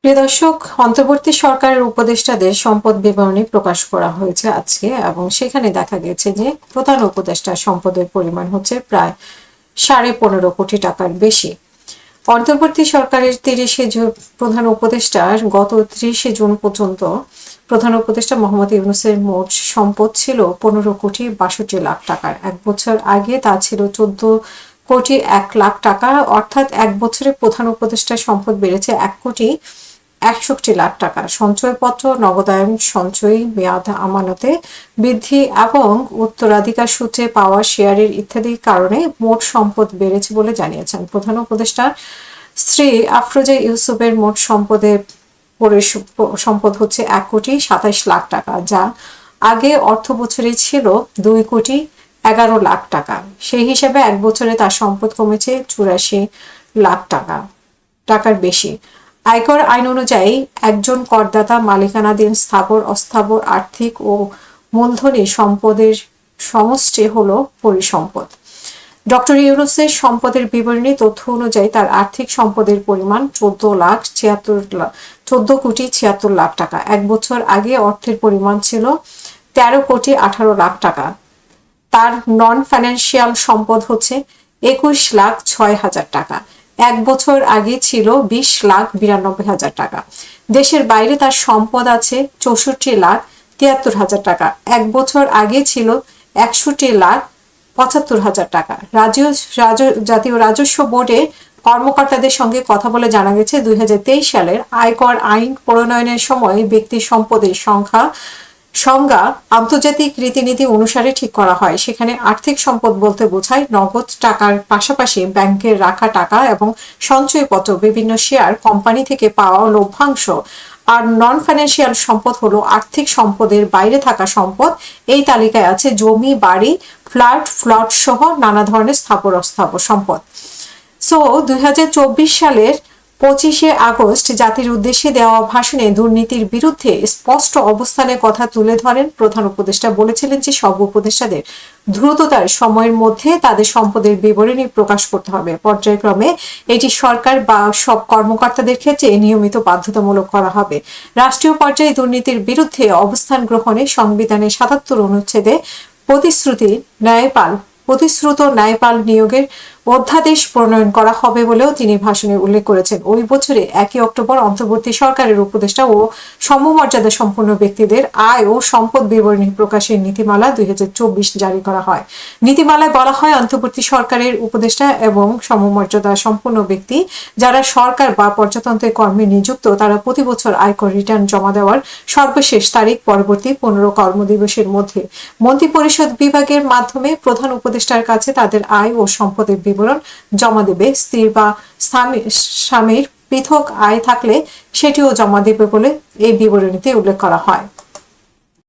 প্রিয় দর্শক, অন্তর্বর্তী সরকারের উপদেষ্টাদের সম্পদ বিবরণী প্রকাশ করা হয়েছে আজকে এবং সেখানে দেখা গেছে যে প্রধান উপদেষ্টার সম্পদের পরিমাণ হচ্ছে প্রায় 15.5 কোটি টাকার বেশি। অন্তর্বর্তী সরকারের 30শে জুন প্রধান উপদেষ্টার গত 30শে জুন পর্যন্ত প্রধান উপদেষ্টা মোহাম্মদ ইউনূসের মোট সম্পদ ছিল 15,62,00,000 টাকার। এক বছর আগে তা ছিল 14,01,00,000 টাকা, অর্থাৎ এক বছরে প্রধান উপদেষ্টার সম্পদ বেড়েছে 1,61,00,000 টাকা। সঞ্চয়পত্র, নগদায়ন, সঞ্চয়ী, মেয়াদ আমানতে বৃদ্ধি এবং উত্তরাধিকার সূত্রে পাওয়া শেয়ারের ইত্যাদি কারণে মোট সম্পদ বেড়েছে বলে জানিয়েছেন প্রধান উপদেষ্টা শ্রী আফরোজা ইউসুফের মোট সম্পদ হচ্ছে 1,27,00,000 টাকা, যা আগে অর্থ বছরে ছিল 2,11,00,000 টাকা। সেই হিসাবে এক বছরে তার সম্পদ কমেছে 84,00,000 টাকার বেশি। আয়কর আইন অনুযায়ী একজন করদাতা মালিকানাধীন স্থাবর, অস্থাবর, আর্থিক ও মূলধনী সম্পদের সমষ্টি হলো পরিসম্পদ। ডক্টর ইউনূসের সম্পদের বিবরণী তথ্য অনুযায়ী তার আর্থিক সম্পদের পরিমাণ 14,76,00,000 টাকা। এক বছর আগে অর্থের পরিমাণ ছিল 13,18,00,000 টাকা। তার নন ফাইন্যান্সিয়াল সম্পদ হচ্ছে 21,06,000 টাকা। এক বছর আগে ছিল 20,92,000 টাকা। দেশের বাইরে তার সম্পদ আছে 64,73,000 টাকা। এক বছর আগে ছিল 61,75,000 টাকা। জাতীয় রাজস্ব বোর্ডের কর্মকর্তাদের সঙ্গে কথা বলে জানা গেছে 2023 সালের আয়কর আইন প্রণয়নের সময় ব্যক্তি সম্পদের সংজ্ঞা আন্তর্জাতিক রীতিনীতি অনুসারে ঠিক করা হয়। সেখানে আর্থিক সম্পদ বলতে বোঝায় নগদ টাকার পাশাপাশি ব্যাংকের রাখা টাকা এবং সঞ্চয়পত্র, বিভিন্ন শেয়ার, কোম্পানি থেকে পাওয়া লভ্যাংশ। আর নন ফাইন্যান্সিয়াল সম্পদ হলো আর্থিক সম্পদের বাইরে থাকা সম্পদ। এই তালিকায় আছে জমি, বাড়ি, প্লট সহ নানা ধরনের স্থাবর অস্থাবর সম্পদ। 2024 সালের 25শে আগস্ট জাতির উদ্দেশ্যে দেওয়া ভাষণে দুর্নীতির বিরুদ্ধে স্পষ্ট অবস্থানের কথা তুলে ধরেন প্রধান উপদেষ্টা। বলেছিলেন যে সব উপদেষ্টাদের দ্রুততার সময়ের মধ্যে তাদের সম্পদের বিবরণী প্রকাশ করতে হবে। পর্যায়ক্রমে এটি সরকার বা সব কর্মকর্তাদের ক্ষেত্রে নিয়মিত বাধ্যতামূলক করা হবে। রাষ্ট্রীয় পর্যায়ে দুর্নীতির বিরুদ্ধে অবস্থান গ্রহণে সংবিধানের 77 অনুচ্ছেদে প্রতিশ্রুত ন্যায়পাল নিয়োগের অধ্যাদেশ প্রণয়ন করা হবে বলেও তিনি ভাষণে উল্লেখ করেছেন। ওই বছরে 1 অক্টোবর অন্তর্বর্তী সরকারের উপদেষ্টা ও সমমর্যাদা সম্পন্ন ব্যক্তিদের আয় ও সম্পদ বিবরণী প্রকাশের নীতিমালা 2024 জারি করা হয়। নীতিমালায় বলা হয়, অন্তর্বর্তী সরকারের উপদেষ্টা এবং সমমর্যাদা সম্পন্ন ব্যক্তি যারা সরকার বা প্রজাতন্ত্রের কর্মে নিযুক্ত তারা প্রতি বছর আয়কর রিটার্ন জমা দেওয়ার সর্বশেষ তারিখ পরবর্তী 15 কর্মদিবসের মধ্যে মন্ত্রিপরিষদ বিভাগের মাধ্যমে প্রধান উপদেষ্টার কাছে তাদের আয় ও সম্পদের বিবরণ জমা দেবে। স্ত্রী বা স্বামীর পৃথক আয় থাকলে সেটিও জমা দেবে বলে এই বিবরণীতে উল্লেখ করা হয়।